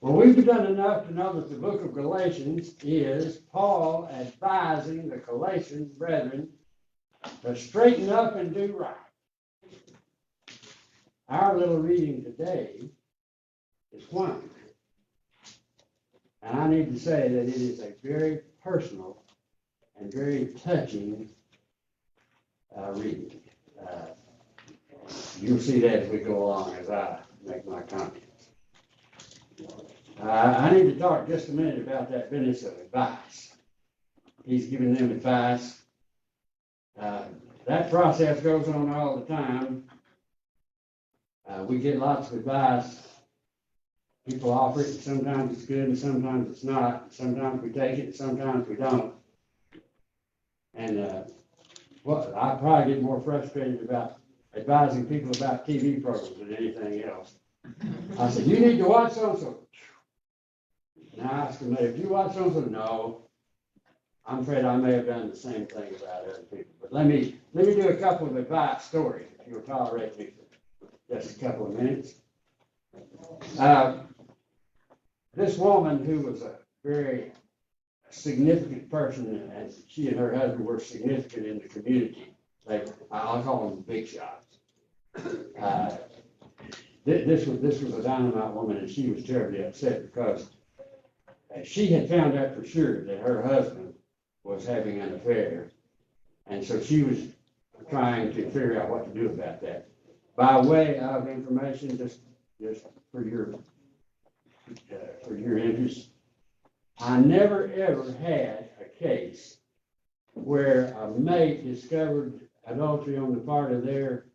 Well, we've done enough to know that the book of Galatians is Paul advising the Galatian brethren to straighten up and do right. Our little reading today is one. And I need to say that it is a very personal and very touching reading. You'll see that as we go along as I make my comments. I need to talk just a minute about that business of advice. He's giving them advice. That process goes on all the time. We get lots of advice. People offer it, and sometimes it's good, and sometimes it's not. Sometimes we take it, and sometimes we don't. And I probably get more frustrated about advising people about TV programs than anything else. I said, you need to watch so-and-so. Now I ask them, if you watch so-and-so, no. I'm afraid I may have done the same thing about other people. But let me do a couple of advice stories, if you'll tolerate me for just a couple of minutes. This woman who was a very significant person, and she and her husband were significant in the community. I'll call them big shots. This was a dynamite woman, and she was terribly upset because she had found out for sure that her husband was having an affair, and so she was trying to figure out what to do about that. By way of information, just for your interest, I never ever had a case where a mate discovered adultery on the part of their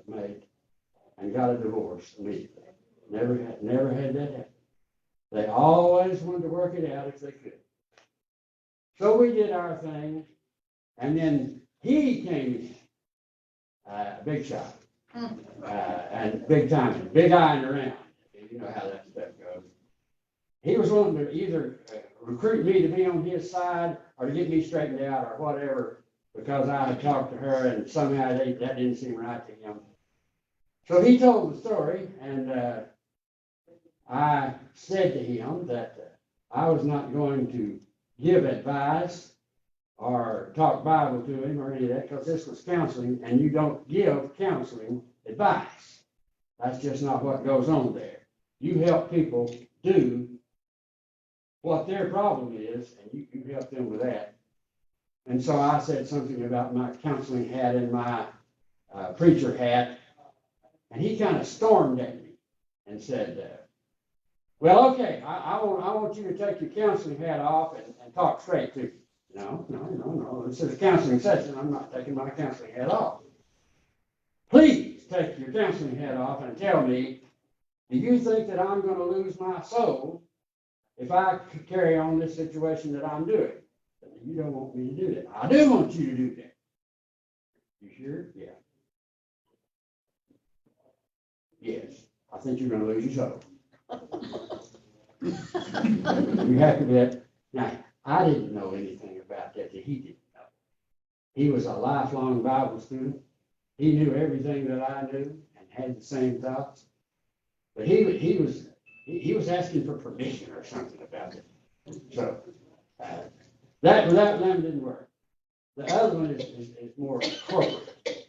mate and got a divorce immediately. Never had that happen. They always wanted to work it out if they could. So we did our thing, and then he came in, big shot, and big time, big eyeing around. You know how that stuff goes. He was wanting to either recruit me to be on his side or to get me straightened out or whatever, because I had talked to her and somehow that didn't seem right to him. So he told the story, and I said to him that I was not going to give advice or talk Bible to him or any of that, because this was counseling, and you don't give counseling advice. That's just not what goes on there. You help people do what their problem is, and you help them with that. And so I said something about my counseling hat and my preacher hat, and he kind of stormed at me and said, well, okay, I want you to take your counseling hat off and talk straight to me. No. This is a counseling session. I'm not taking my counseling hat off. Please take your counseling hat off and tell me, do you think that I'm going to lose my soul if I carry on this situation that I'm doing? You don't want me to do that. I do want you to do that. You sure? Yeah. Yes. I think you're going to lose your soul. You happy with that? Now, I didn't know anything about that he didn't know. He was a lifelong Bible student. He knew everything that I knew and had the same thoughts. But he was asking for permission or something about it. So that didn't work. The other one is more corporate.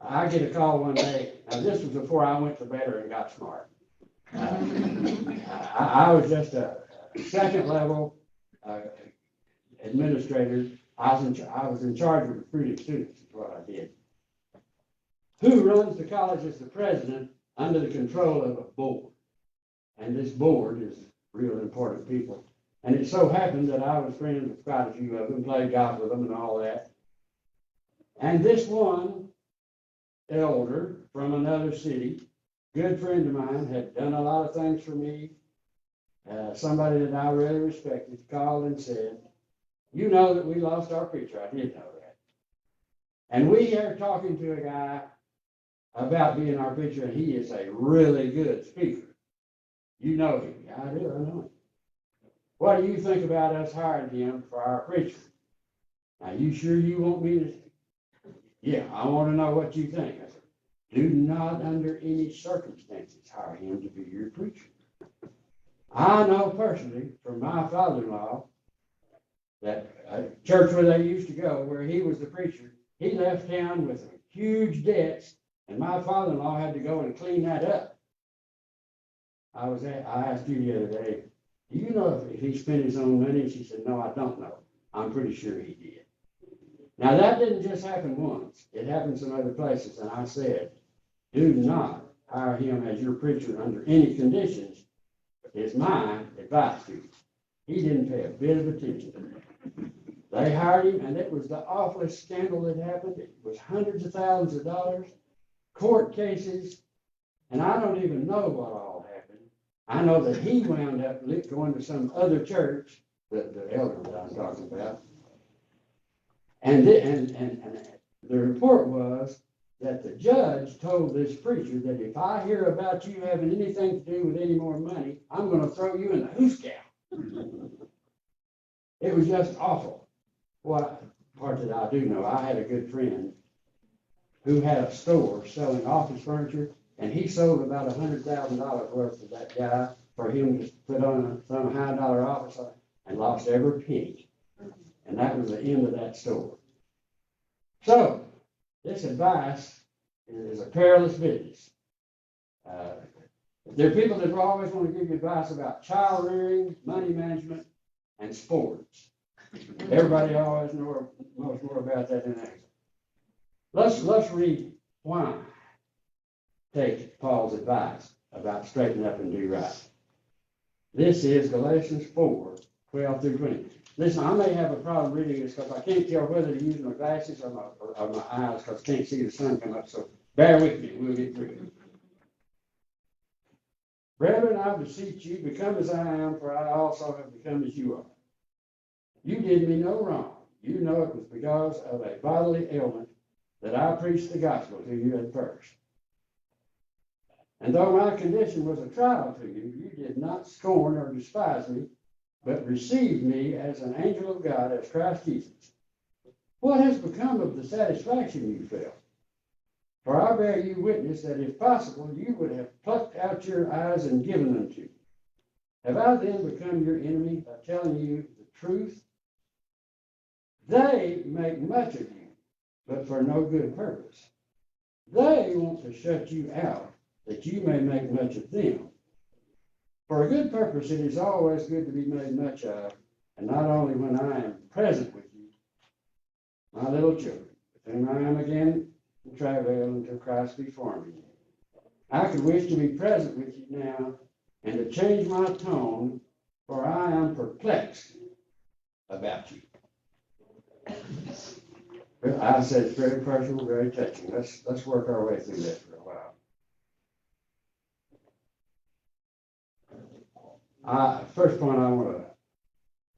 I get a call one day. Now this was before I went to better and got smart. I was just a second level administrator. I was in charge of recruiting students, is what I did. Who runs the college as the president under the control of a board? And this board is real important people. And it so happened that I was friends with quite a few of them, played golf with them and all that. And this one elder from another city, good friend of mine, had done a lot of things for me. Somebody that I really respected called and said, you know that we lost our preacher. I did know that. And we are talking to a guy about being our preacher, and he is a really good speaker. You know him. Yeah, I do. I know him. What do you think about us hiring him for our preacher? Now, you sure you want me to? Yeah, I want to know what you think. I said, do not under any circumstances hire him to be your preacher. I know personally from my father-in-law that church where they used to go, where he was the preacher, he left town with huge debts, and my father-in-law had to go and clean that up. I asked you the other day, do you know if he spent his own money? And she said, no, I don't know. I'm pretty sure he did. Now that didn't just happen once. It happened some other places. And I said, do not hire him as your preacher under any conditions, is my advice to you. He didn't pay a bit of attention to that. They hired him, and it was the awfulest scandal that happened. It was hundreds of thousands of dollars, court cases, and I don't even know what all happened. I know that he wound up going to some other church, the elder that I'm talking about, and the report was that the judge told this preacher that if I hear about you having anything to do with any more money, I'm going to throw you in the hoose cow. It was just awful. What part that I do know, I had a good friend who had a store selling office furniture, and he sold about $100,000 worth of that guy for him to put on some high-dollar office and lost every penny. And that was the end of that store. So, this advice is a perilous business. There are people that always want to give you advice about child rearing, money management, and sports. Everybody always knows more about that than I. Let's read why take Paul's advice about straightening up and do right. This is Galatians 4:12 through 20. Listen, I may have a problem reading this because I can't tell whether to use my glasses or my eyes because I can't see the sun come up. So bear with me. We'll get through it. Brethren, I beseech you, become as I am, for I also have become as you are. You did me no wrong. You know it was because of a bodily ailment that I preached the gospel to you at first. And though my condition was a trial to you, you did not scorn or despise me, but received me as an angel of God, as Christ Jesus. What has become of the satisfaction you felt? For I bear you witness that if possible, you would have plucked out your eyes and given them to me. Have I then become your enemy by telling you the truth? They make much of you, but for no good purpose. They want to shut you out, that you may make much of them. For a good purpose, it is always good to be made much of, and not only when I am present with you, my little children, with whom I am again in travail until Christ be formed in you. I could wish to be present with you now, and to change my tone, for I am perplexed about you. I said it's very personal, very touching. Let's work our way through that for a while. First point I want to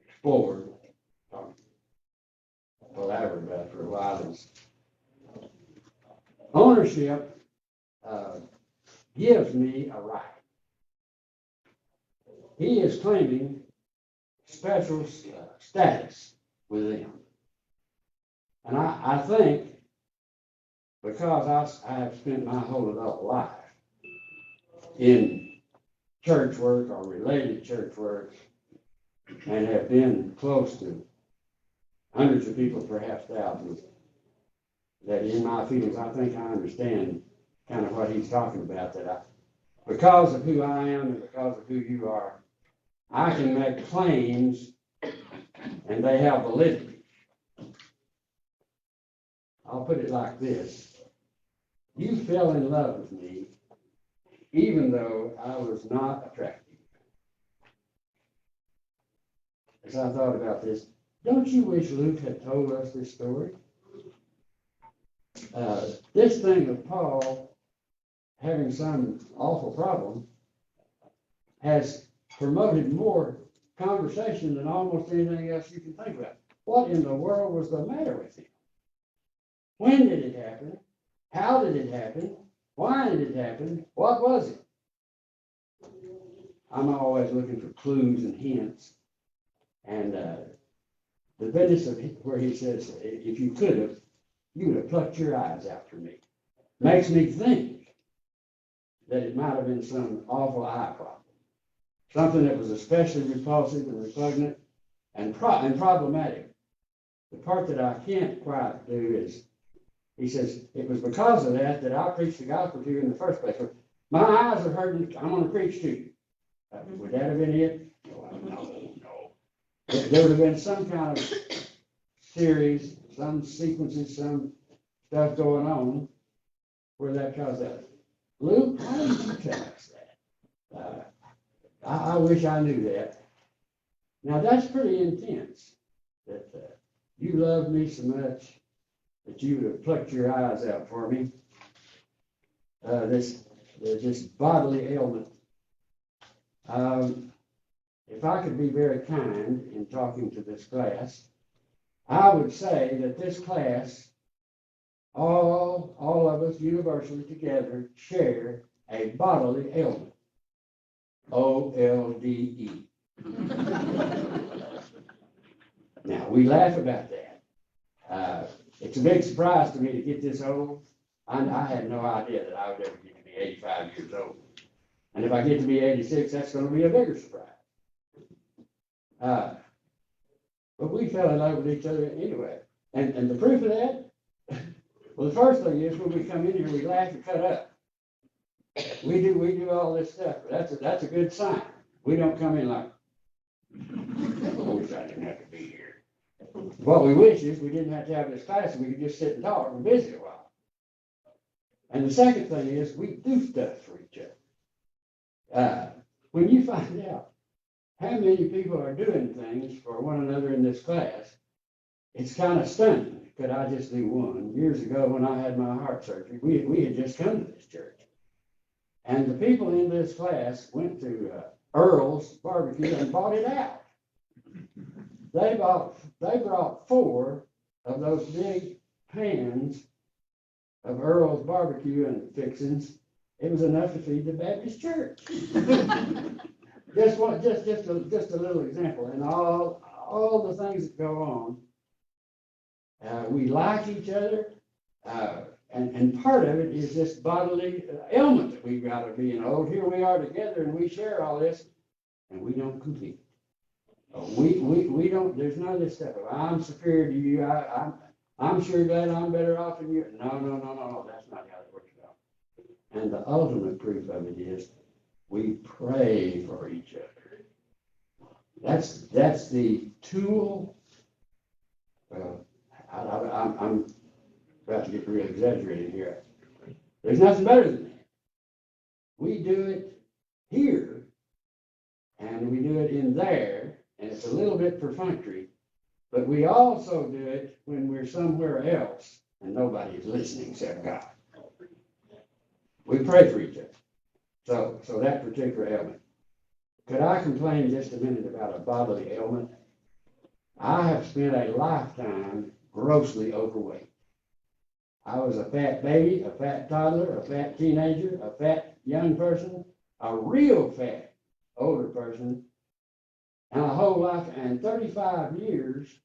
explore, elaborate about for a while, is ownership gives me a right. He is claiming special status with them. And I think because I have spent my whole adult life in church work or related church work and have been close to hundreds of people, perhaps thousands, that in my feelings, I think I understand kind of what he's talking about, that because of who I am and because of who you are, I can make claims and they have validity. I'll put it like this. You fell in love with me even though I was not attractive. As I thought about this, don't you wish Luke had told us this story? This thing of Paul having some awful problem has promoted more conversation than almost anything else you can think about. What in the world was the matter with him? When did it happen? How did it happen? Why did it happen? What was it? I'm always looking for clues and hints. And the business of where he says, if you could have, you would have plucked your eyes out for me. Makes me think that it might have been some awful eye problem. something that was especially repulsive and repugnant and problematic. The part that I can't quite do is, he says, it was because of that that I preached the gospel to you in the first place. So my eyes are hurting, I'm going to preach to you. Would that have been it? No. There would have been some kind of series, some sequences, some stuff going on where that caused that. Luke, how did you tell us that? I wish I knew that. Now that's pretty intense, that you loved me so much that you would have plucked your eyes out for me. This bodily ailment. If I could be very kind in talking to this class, I would say that this class, all of us universally together, share a bodily ailment. OLDE. Now, we laugh about that. It's a big surprise to me to get this old. I had no idea that I would ever get to be 85 years old. And if I get to be 86, that's going to be a bigger surprise. But we fell in love with each other anyway. And the proof of that, well, the first thing is when we come in here, we laugh and cut up. We do all this stuff, but that's a good sign. We don't come in like, I wish I didn't have to be here. What we wish is we didn't have to have this class and we could just sit and talk and visit a while. And the second thing is we do stuff for each other. When you find out how many people are doing things for one another in this class, it's kind of stunning. Could I just do one? Years ago when I had my heart surgery, we had just come to this church. And the people in this class went to Earl's Barbecue and bought it out. They brought 4 of those big pans of Earl's Barbecue and fixings. It was enough to feed the Baptist church. Just a little example. And all the things that go on, we like each other. And part of it is this bodily ailment that we've got of being old. Here we are together and we share all this and we don't compete. We don't, there's none of this stuff of I'm superior to you. I'm sure glad I'm better off than you. No, that's not how it works out. And the ultimate proof of it is we pray for each other. That's the tool. I'm about to get real exaggerated here. There's nothing better than that. We do it here, and we do it in there, and it's a little bit perfunctory, but we also do it when we're somewhere else, and nobody is listening except God. We pray for each other. So that particular ailment. Could I complain just a minute about a bodily ailment? I have spent a lifetime grossly overweight. I was a fat baby, a fat toddler, a fat teenager, a fat young person, a real fat older person, and a whole life and 35 years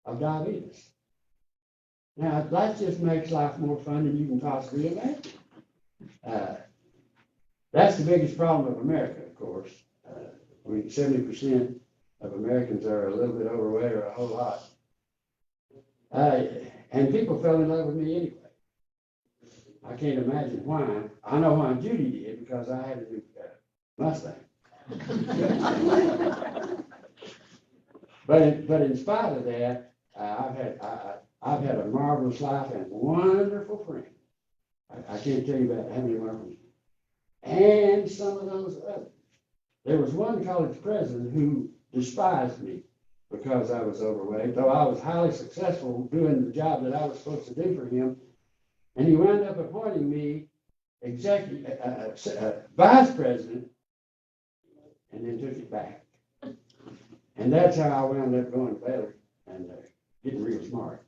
of diabetes. Now, that just makes life more fun than you can possibly imagine. That's the biggest problem of America, of course. 70% of Americans are a little bit overweight or a whole lot. And people fell in love with me anyway. I can't imagine why. I know why Judy did, because I had a new Mustang. But in spite of that, I've had a marvelous life and wonderful friends. I can't tell you about how many marvelous. And some of those others. There was one college president who despised me because I was overweight, though I was highly successful doing the job that I was supposed to do for him. And he wound up appointing me vice president and then took it back. And that's how I wound up going to Baylor and getting real smart.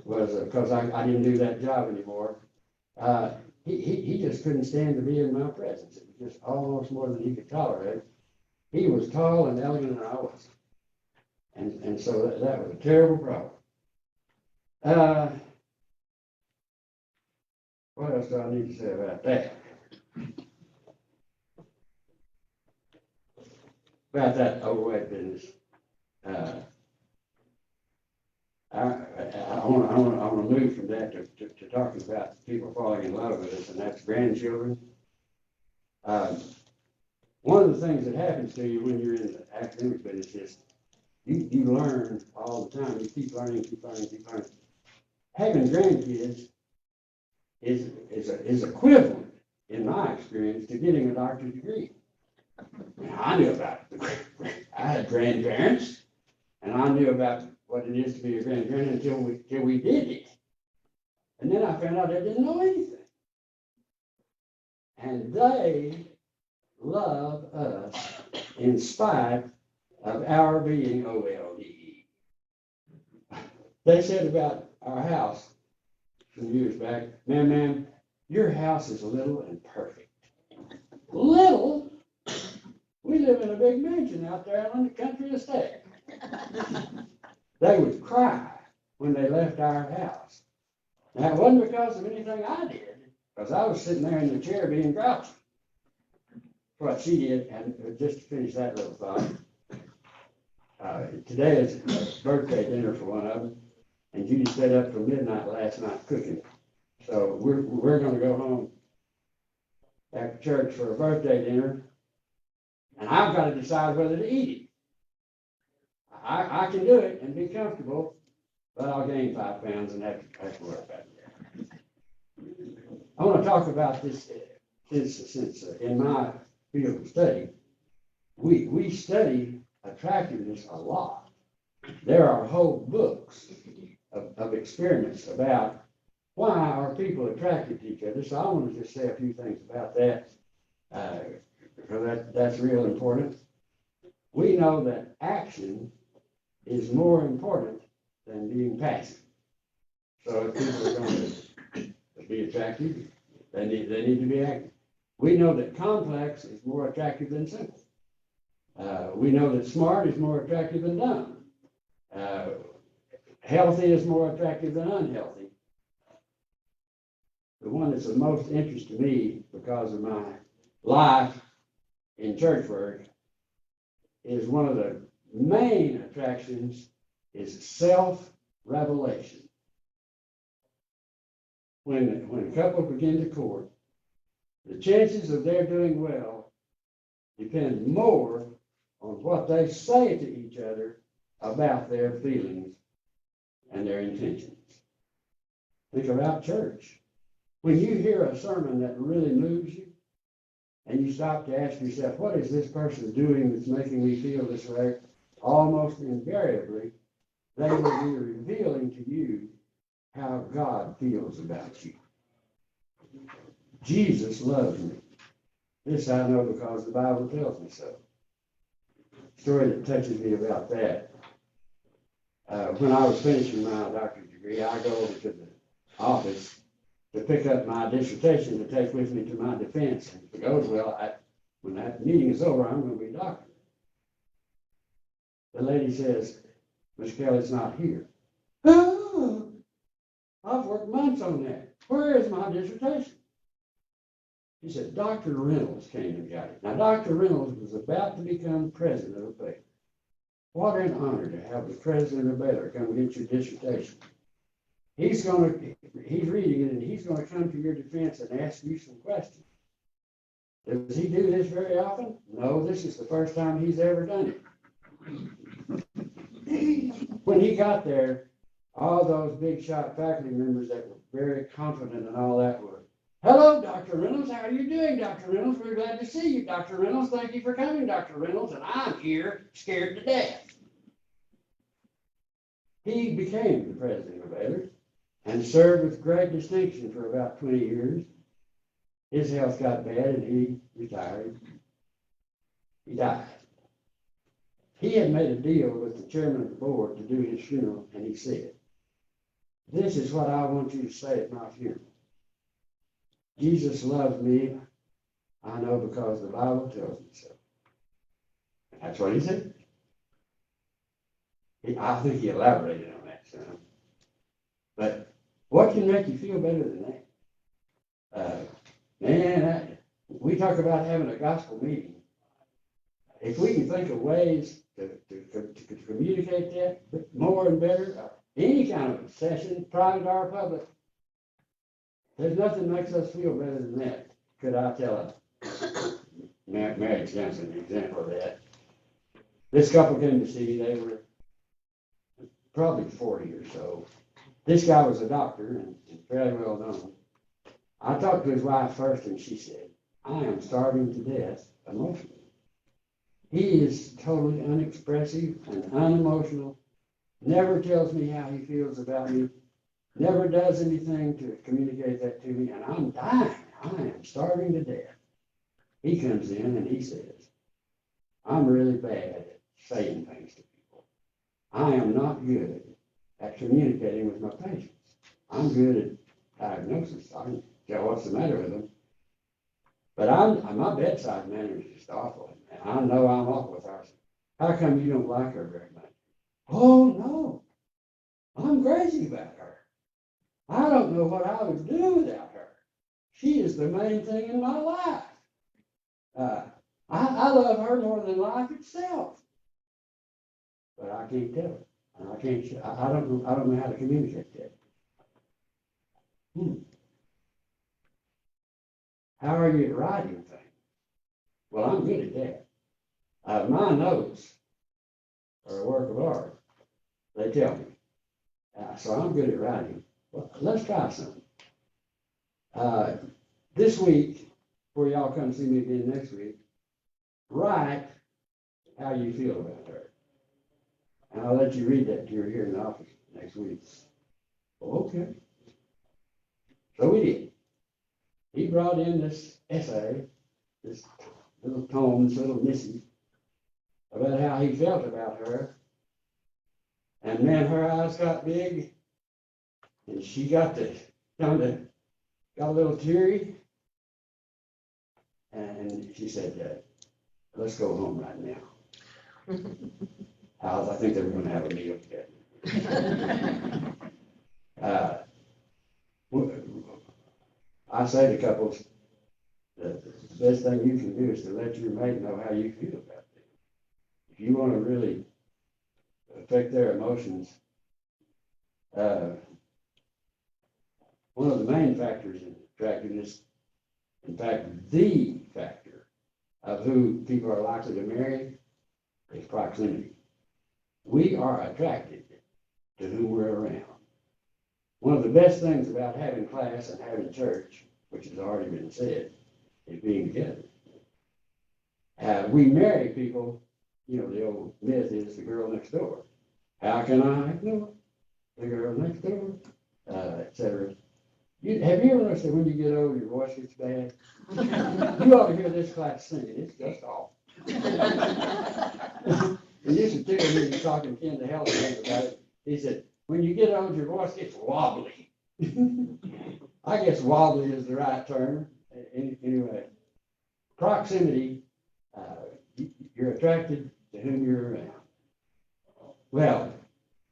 Was because I didn't do that job anymore. He just couldn't stand to be in my presence. It was just almost more than he could tolerate. He was tall and elegant, and I wasn't. And so that was a terrible problem. What else do I need to say about that? about that overweight business. I want to move from that to talking about people falling in love with us, and that's grandchildren. One of the things that happens to you when you're in the academic business is you learn all the time. You keep learning. Having grandkids is equivalent, in my experience, to getting a doctorate degree. I knew about it. I had grandparents, and I knew about what it is to be a grandparent until we did it. And then I found out I didn't know anything. And they love us in spite of our being OLDE. They said about our house some years back, ma'am, your house is little and perfect. Little? We live in a big mansion out there on the country estate. They would cry when they left our house. Now, it wasn't because of anything I did, because I was sitting there in the chair being grouchy. What she did, and just to finish that little thought, today is a birthday dinner for one of them, and Judy stayed up till midnight last night cooking. So we're going to go home after church for a birthday dinner, and I've got to decide whether to eat it. I can do it and be comfortable, but I'll gain 5 pounds and have to worry about it. I want to talk about this since in my field of study, we study attractiveness a lot. There are whole books of experiments about why are people attracted to each other. So I want to just say a few things about that, because that's real important. We know that action is more important than being passive. So if people are going to be attractive, they need to be active. We know that complex is more attractive than simple. We know that smart is more attractive than dumb. Healthy is more attractive than unhealthy. The one that's of most interest to me because of my life in church work is one of the main attractions is self-revelation. When a couple begin to court, the chances of their doing well depend more on what they say to each other about their feelings and their intentions. Think about church. When you hear a sermon that really moves you, and you stop to ask yourself, what is this person doing that's making me feel this way? Almost invariably, they will be revealing to you how God feels about you. Jesus loves me. This I know because the Bible tells me so. Story that touches me about that. When I was finishing my doctorate degree, I go over to the office to pick up my dissertation to take with me to my defense. And if it goes well, when that meeting is over, I'm going to be a doctor. The lady says, Miss Cail, it's not here. Oh, I've worked months on that. Where is my dissertation? He said, Dr. Reynolds came and got it. Now, Dr. Reynolds was about to become president of Baylor. What an honor to have the president of Baylor come get your dissertation. He's reading it, and he's going to come to your defense and ask you some questions. Does he do this very often? No, this is the first time he's ever done it. When he got there, all those big shot faculty members that were very confident and all that were, hello, Dr. Reynolds. How are you doing, Dr. Reynolds? We're glad to see you, Dr. Reynolds. Thank you for coming, Dr. Reynolds. And I'm here scared to death. He became the president of Baylor and served with great distinction for about 20 years. His health got bad and he retired. He died. He had made a deal with the chairman of the board to do his funeral, and he said, this is what I want you to say at my funeral. Jesus loves me, I know because the Bible tells me so. That's what he said. I think he elaborated on that some. But what can make you feel better than that? We talk about having a gospel meeting. if we can think of ways to communicate that more and better, any kind of session, private or public, there's nothing makes us feel better than that. Could I tell a marriage counseling example of that? This couple came to see me. They were probably 40 or so. This guy was a doctor and fairly well known. I talked to his wife first, and she said, I am starving to death emotionally. He is totally unexpressive and unemotional, never tells me how he feels about me, never does anything to communicate that to me, and I'm dying. I am starving to death. He comes in and he says, I'm really bad at saying things to people. I am not good at communicating with my patients. I'm good at diagnosis. I can tell what's the matter with them. But my bedside manner is just awful. And I know I'm awful with her. How come you don't like her very much? Oh, no. I'm crazy about her. I don't know what I would do without her. She is the main thing in my life. I love her more than life itself. But I can't tell her. And I don't know how to communicate that. How are you at writing things? Well, I'm good at that. My notes are a work of art. They tell me. So I'm good at writing. Well, let's try something. This week, before y'all come see me again next week, write how you feel about her. And I'll let you read that to her here in the office next week. Well, okay. So we did. He brought in this essay, this little tome, this little missive, about how he felt about her. And man, her eyes got big, and she got a little teary. And she said, let's go home right now. I think they were going to have a meal together. I say to couples, the best thing you can do is to let your mate know how you feel about them. If you want to really affect their emotions, one of the main factors in attractiveness, in fact, the factor of who people are likely to marry, is proximity. We are attracted to who we're around. One of the best things about having class and having church, which has already been said, is being together. We marry people, the old myth is the girl next door. How can I ignore the girl next door, etc. Have you ever noticed that when you get old, your voice gets bad? You ought to hear this class singing. It's just awful. It used to tickle me to talking to Ken to hell about it. He said, when you get old, your voice gets wobbly. I guess wobbly is the right term. Anyway, proximity, you're attracted to whom you're around. Well,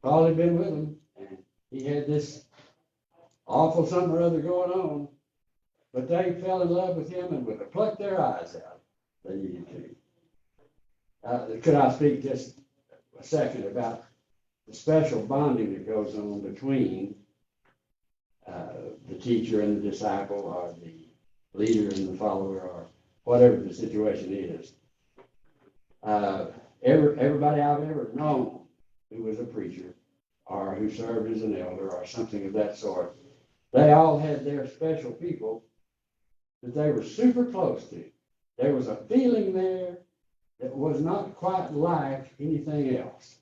Paul had been with him, and he had this awful something or other going on, but they fell in love with him and would have plucked their eyes out. They needed to. Could I speak just a second about the special bonding that goes on between the teacher and the disciple, or the leader and the follower, or whatever the situation is. Everybody I've ever known who was a preacher or who served as an elder or something of that sort, they all had their special people that they were super close to. There was a feeling there that was not quite like anything else.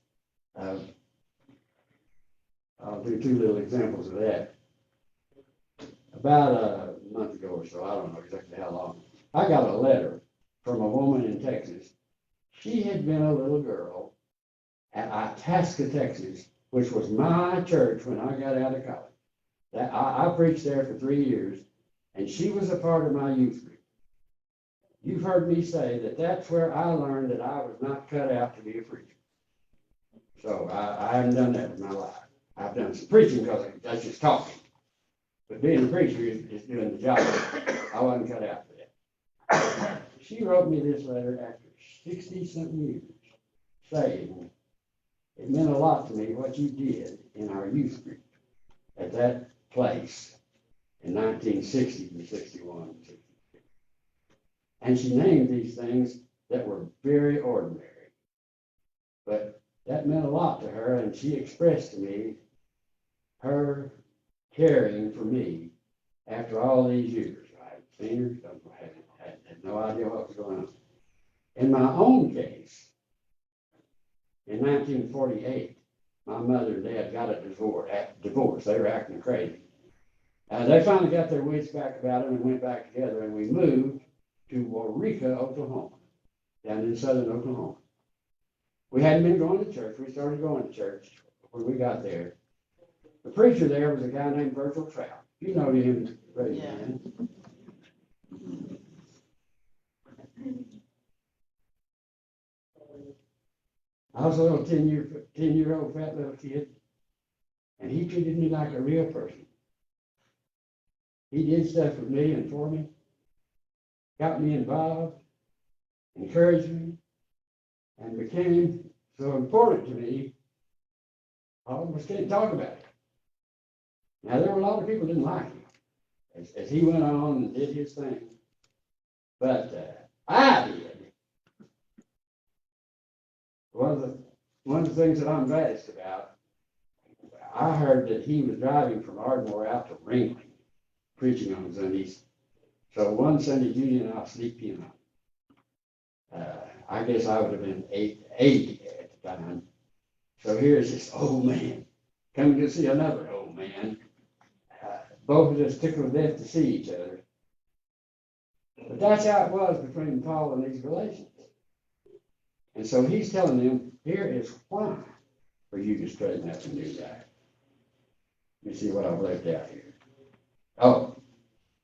I'll do two little examples of that. About a month ago or so, I don't know exactly how long, I got a letter from a woman in Texas. She had been a little girl at Itasca, Texas, which was my church when I got out of college. I preached there for 3 years, and she was a part of my youth group. You've heard me say that that's where I learned that I was not cut out to be a preacher. So I haven't done that in my life. I've done some preaching because that's just talking. But being a preacher is doing the job. I wasn't cut out for that. She wrote me this letter after 60-something years, saying, it meant a lot to me what you did in our youth group at that place in 1960 and 61 and 62. And she named these things that were very ordinary. But that meant a lot to her, and she expressed to me her caring for me after all these years. I hadn't seen her, had no idea what was going on. In my own case, in 1948, my mother and dad got a divorce. They were acting crazy. They finally got their wits back about it and went back together, and we moved to Waurika, Oklahoma, down in southern Oklahoma. We hadn't been going to church. We started going to church when we got there. The preacher there was a guy named Virgil Trout. You know him, raise your hand. I was a little 10-year-old fat little kid, and he treated me like a real person. He did stuff with me and for me, got me involved, encouraged me, and became so important to me, I almost can't talk about it. Now, there were a lot of people who didn't like him as he went on and did his thing, but I did. One of the things that I'm gladdest about, I heard that he was driving from Ardmore out to Ringling, preaching on Sundays. So one Sunday, Judy and I sneaked him out. I guess I would have been 80 at the time. So here's this old man coming to see another old man. Both of us tickled to death to see each other. But that's how it was between Paul and these Galatians. And so he's telling them, here is why for you to straighten up and do that. Let me see what I've left out here. Oh,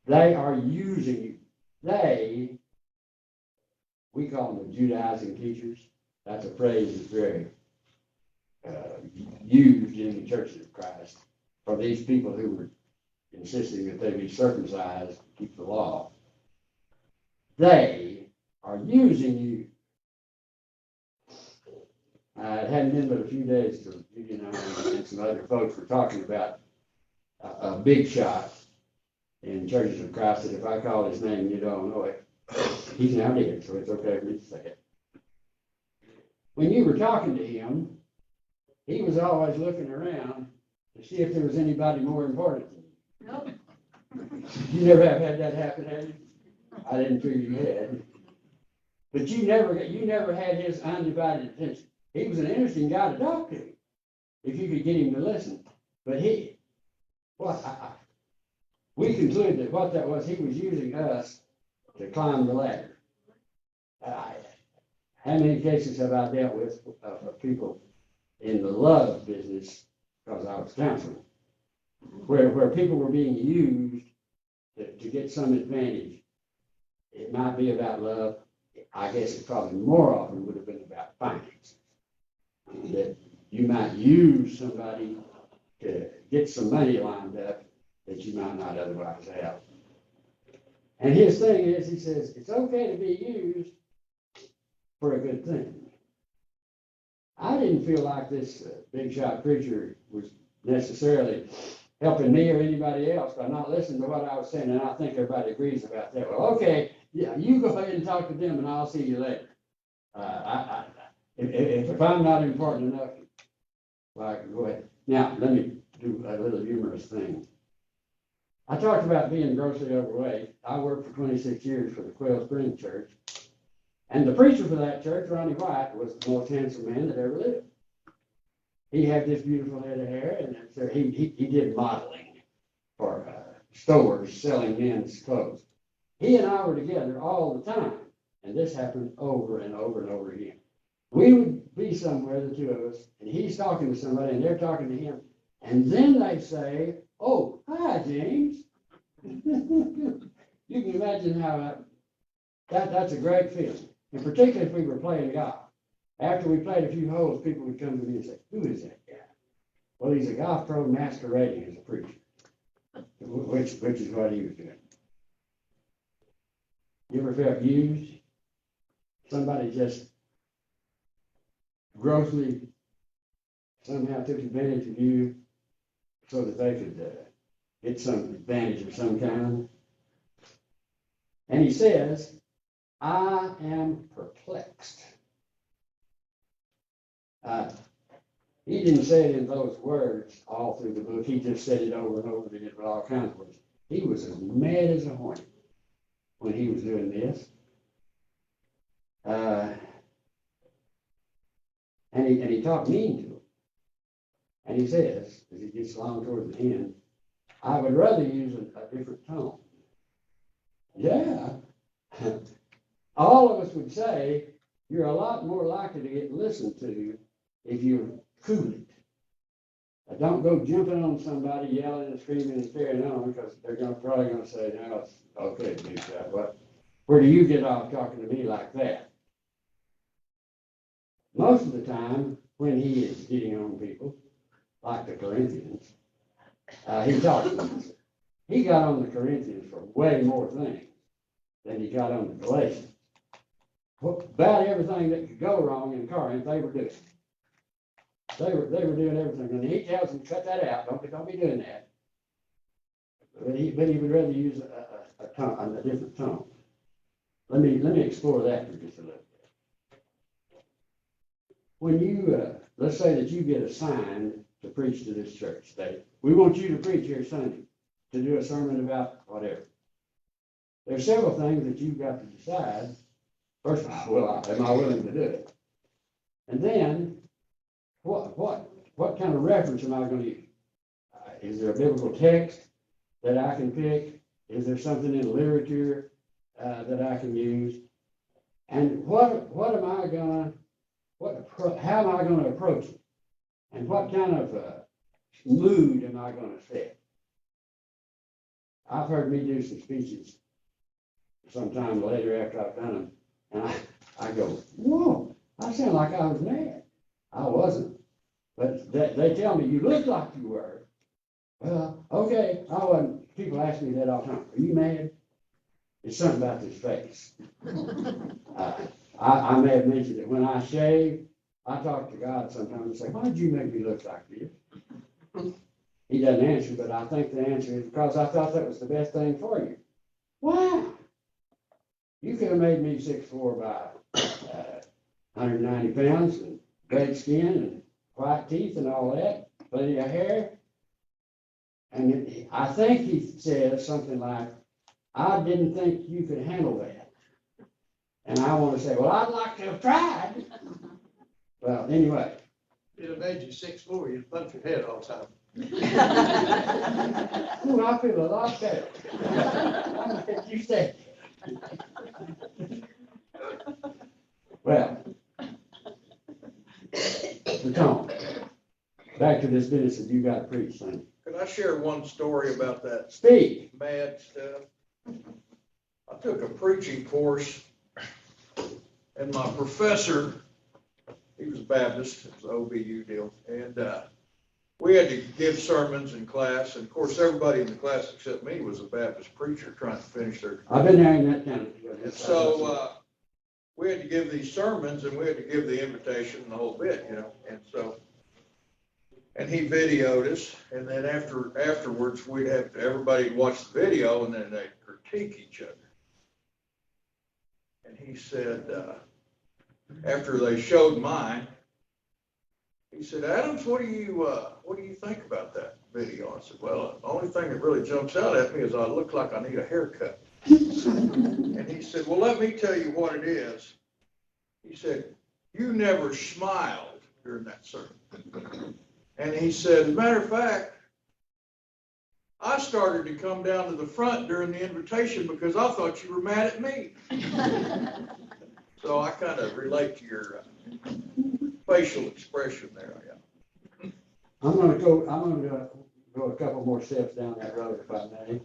they are using you. We call them the Judaizing teachers. That's a phrase that's very used in the churches of Christ for these people who were insisting that they be circumcised to keep the law. They are using you. It hadn't been but a few days till Judy and I and some other folks were talking about a big shot in churches of Christ that if I call his name, you don't know it. He's now dead, so it's okay for me to say it. When you were talking to him, he was always looking around to see if there was anybody more important than you. Nope. You never have had that happen, have you? I didn't figure you had. But you never had his undivided attention. He was an interesting guy to talk to, if you could get him to listen. But we concluded that what that was, he was using us to climb the ladder. How many cases have I dealt with people in the love business, because I was counseling, where people were being used to get some advantage? It might be about love. I guess it probably more often would have been about finances. That you might use somebody to get some money lined up that you might not otherwise have. And his thing is, he says, it's okay to be used for a good thing. I didn't feel like this big shot preacher was necessarily helping me or anybody else by not listening to what I was saying, and I think everybody agrees about that. Well, okay, yeah, you go ahead and talk to them, and I'll see you later. If I'm not important enough, well, I can go ahead. Now, let me do a little humorous thing. I talked about being grossly overweight. I worked for 26 years for the Cail Spring Church. And the preacher for that church, Ronnie White, was the most handsome man that ever lived. He had this beautiful head of hair, and he did modeling for stores selling men's clothes. He and I were together all the time, and this happened over and over and over again. We would be somewhere, the two of us, and he's talking to somebody, and they're talking to him, and then they say, "Oh, hi, James." You can imagine how that's a great feeling, and particularly if we were playing golf. After we played a few holes, people would come to me and say, "Who is that guy?" Well, he's a golf pro masquerading as a preacher, which is what he was doing. You ever felt used? somebody just grossly somehow took advantage of you so that they could get some advantage of some kind. And he says, I am perplexed. He didn't say it in those words all through the book. He just said it over and over again with all kinds of words. He was as mad as a hornet when he was doing this. And he talked mean to him. And he says, as he gets along towards the end, I would rather use a different tone. Yeah. All of us would say you're a lot more likely to get listened to if you cool it. Don't go jumping on somebody, yelling and screaming and carrying on, because they're probably going to say, no, it's okay to do that. But where do you get off talking to me like that? Most of the time, when he is getting on people, like the Corinthians, he talks to them. He got on the Corinthians for way more things than he got on the Galatians. About everything that could go wrong in Corinth, they were doing. They were doing everything, and he tells them, cut that out. Don't be doing that. But he would rather use a different tone. Let me explore that for just a little bit. When you let's say that you get assigned to preach to this church, we want you to preach here Sunday, to do a sermon about whatever. There's several things that you've got to decide. First of all, am I willing to do it? And then, what kind of reference am I going to use? Is there a biblical text that I can pick? Is there something in literature that I can use? And how am I going to approach it? And what kind of mood am I going to set? I've heard me do some speeches sometime later after I've done them, and I go, whoa, I sound like I was mad. I wasn't. But they tell me, you look like you were. Well, okay, I wasn't. People ask me that all the time. Are you mad? It's something about this face. I may have mentioned that when I shave, I talk to God sometimes and say, why did you make me look like this? He doesn't answer, but I think the answer is because I thought that was the best thing for you. Why? You could have made me 6'4" by 190 pounds and red skin and white teeth and all that, plenty of hair. And I think he says something like, I didn't think you could handle that. And I want to say, well, I'd like to have tried. Well, anyway. It'd have made you 6'4", you'd punch your head all the time. Ooh, I feel a lot better. I'm glad you said that. Well, the tone. Back to this business that you got to preach, son. Could I share one story about that Speak. mad stuff? I took a preaching course, and my professor, he was a Baptist, it was an OBU deal, and we had to give sermons in class, and of course everybody in the class except me was a Baptist preacher trying to finish their. I've been there in that kind of. And so we had to give these sermons, and we had to give the invitation and the whole bit, and so. And he videoed us, and then afterwards we'd have everybody watch the video, and then they'd critique each other. And he said, after they showed mine, he said, Adams, what do you think about that video? I said, well, the only thing that really jumps out at me is I look like I need a haircut. And he said, well, let me tell you what it is. He said, you never smiled during that sermon. And he said, as a matter of fact, I started to come down to the front during the invitation because I thought you were mad at me. So I kind of relate to your facial expression there. Yeah. I'm going to go a couple more steps down that road, if I may.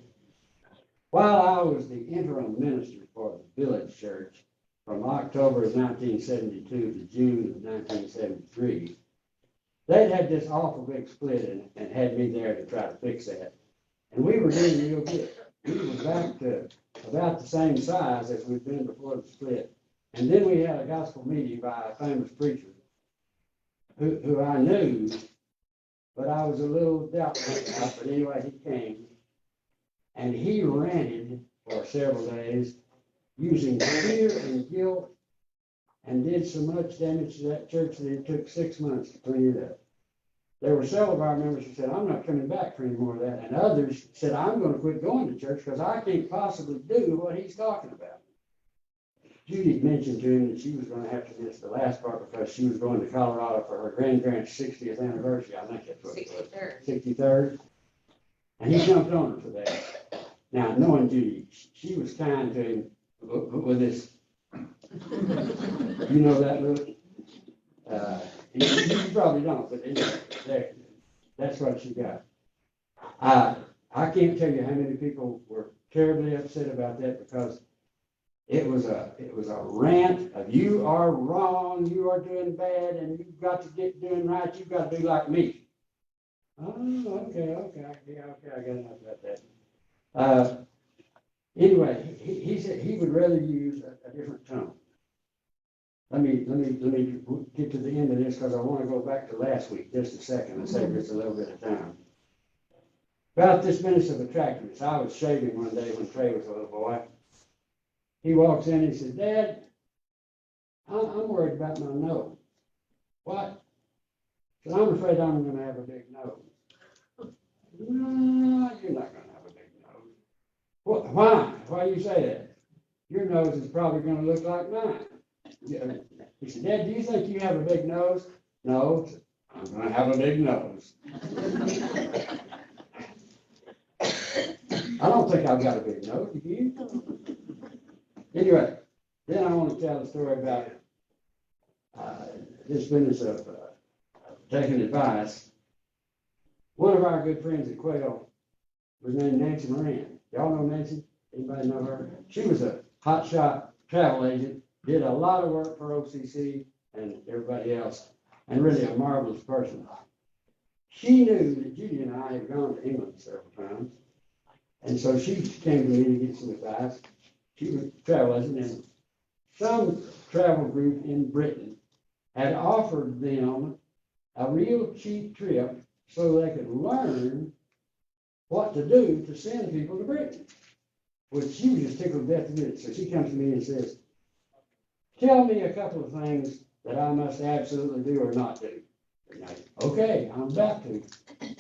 While I was the interim minister for the village church from October of 1972 to June of 1973, they'd had this awful big split and had me there to try to fix that. And we were doing real good. We were back to about the same size as we'd been before the split. And then we had a gospel meeting by a famous preacher who I knew, but I was a little doubtful about, but anyway, he came. And he ranted for several days using fear and guilt and did so much damage to that church that it took 6 months to clean it up. There were several of our members who said, I'm not coming back for any more of that. And others said, I'm going to quit going to church because I can't possibly do what he's talking about. Judy mentioned to him that she was going to have to miss the last part because she was going to Colorado for her grandparents' 60th anniversary. I think that's what it was. 63rd. And he jumped on her for that. Now, knowing Judy, she was kind to him with this, you know that look? You probably don't, but anyway, that's what she got. I can't tell you how many people were terribly upset about that because it was a rant of you are wrong, you are doing bad, and you've got to get doing right, you've got to do like me. Oh, okay, I got enough about that. Anyway, he said he would rather use a different tone. Let me get to the end of this because I want to go back to last week just a second and save just a little bit of time. About this business of attractiveness, I was shaving one day when Trey was a little boy. He walks in and he says, Dad, I'm worried about my nose. What? He said, I'm afraid I'm going to have a big nose. No, you're not going to have a big nose. Well, why? Why do you say that? Your nose is probably going to look like mine. He said, Dad, do you think you have a big nose? No, I'm going to have a big nose. I don't think I've got a big nose, do you? Anyway, then I want to tell a story about this business of taking advice. One of our good friends at Cail was named Nancy Moran. Y'all know Nancy? Anybody know her? She was a hotshot travel agent, did a lot of work for OCC and everybody else, and really a marvelous person. She knew that Judy and I had gone to England several times, and so she came to me to get some advice. She was a travel agent, and some travel group in Britain had offered them a real cheap trip so they could learn what to do to send people to Britain. Well, she was just tickled to death to do it. So she comes to me and says, tell me a couple of things that I must absolutely do or not do. And okay, I'm about to.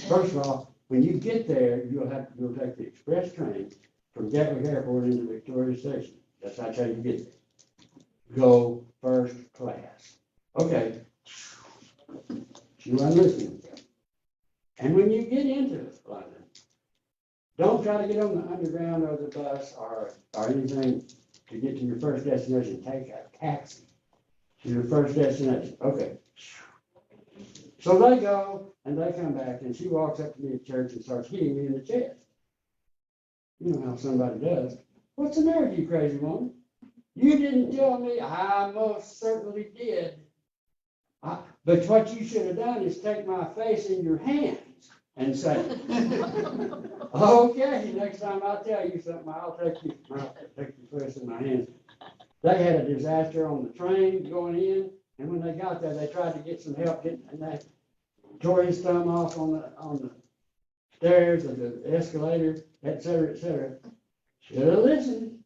First of all, when you get there, you'll take the express train from Gatwick Airport into Victoria Station. That's how you get there. Go first class. Okay. She wasn't listening. And when you get into London, don't try to get on the underground or the bus or anything to get to your first destination. Take a taxi to your first destination. Okay. So they go and they come back, and she walks up to me at church and starts hitting me in the chest. You know how somebody does. What's the matter with you, crazy woman? You didn't tell me. I most certainly did. But what you should have done is take my face in your hands and say, okay, next time I tell you something, I'll take your face in my hands. They had a disaster on the train going in, and when they got there, they tried to get some help, and they tore his thumb off on the stairs of the escalator, et cetera, Should have listened,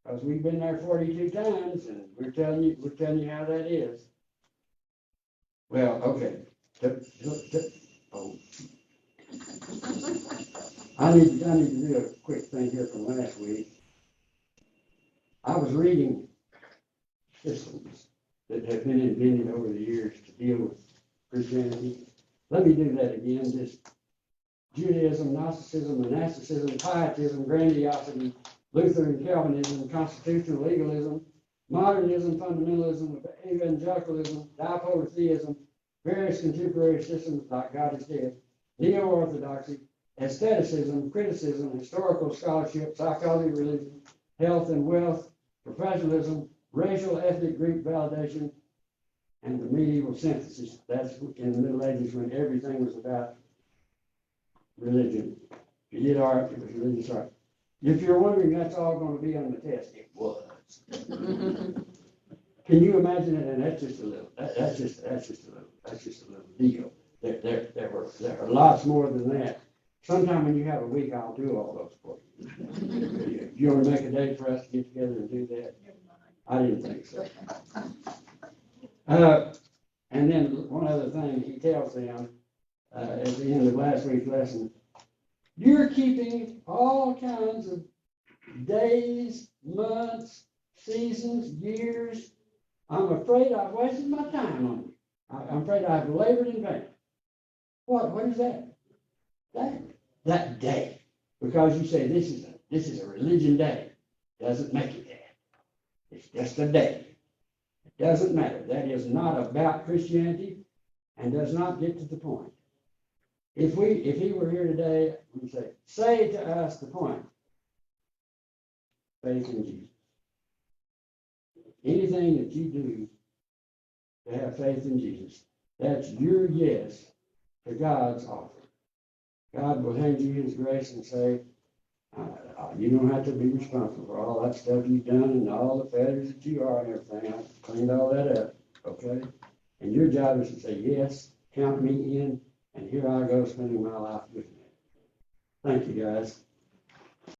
because we've been there 42 times, and we're telling you how that is. Well, okay. I need to do a quick thing here from last week. I was reading systems that have been invented over the years to deal with Christianity. Let me do that again. This Judaism, Gnosticism, monasticism, pietism, grandiosity, Lutheran, Calvinism, constitutional legalism, modernism, fundamentalism, evangelicalism, dipolar theism, various contemporary systems like God is dead, neo-orthodoxy, aestheticism, criticism, historical scholarship, psychology, religion, health and wealth, professionalism, racial, ethnic group validation, and the medieval synthesis. That's in the Middle Ages when everything was about religion. If you did art, it was religious art. If you're wondering that's all going to be on the test, it was. Can you imagine it? And that's just a little, that's just a little deal. There are lots more than that. Sometime when you have a week, I'll do all those for you. You want to make a day for us to get together and do that? I didn't think so. And then one other thing, he tells them at the end of last week's lesson, you're keeping all kinds of days, months, seasons, years. I'm afraid I've wasted my time on you. I'm afraid I've labored in vain. What is that? That day. Because you say this is a religion day. Doesn't make it that. It's just a day. It doesn't matter. That is not about Christianity and does not get to the point. If he were here today, we'd say to us the point. Faith in Jesus. Anything that you do to have faith in Jesus, that's your yes to God's offer. God will hand you his grace and say, you don't have to be responsible for all that stuff you've done and all the failures that you are and everything. I've cleaned all that up, okay? And your job is to say, yes, count me in, and here I go spending my life with you. Thank you, guys.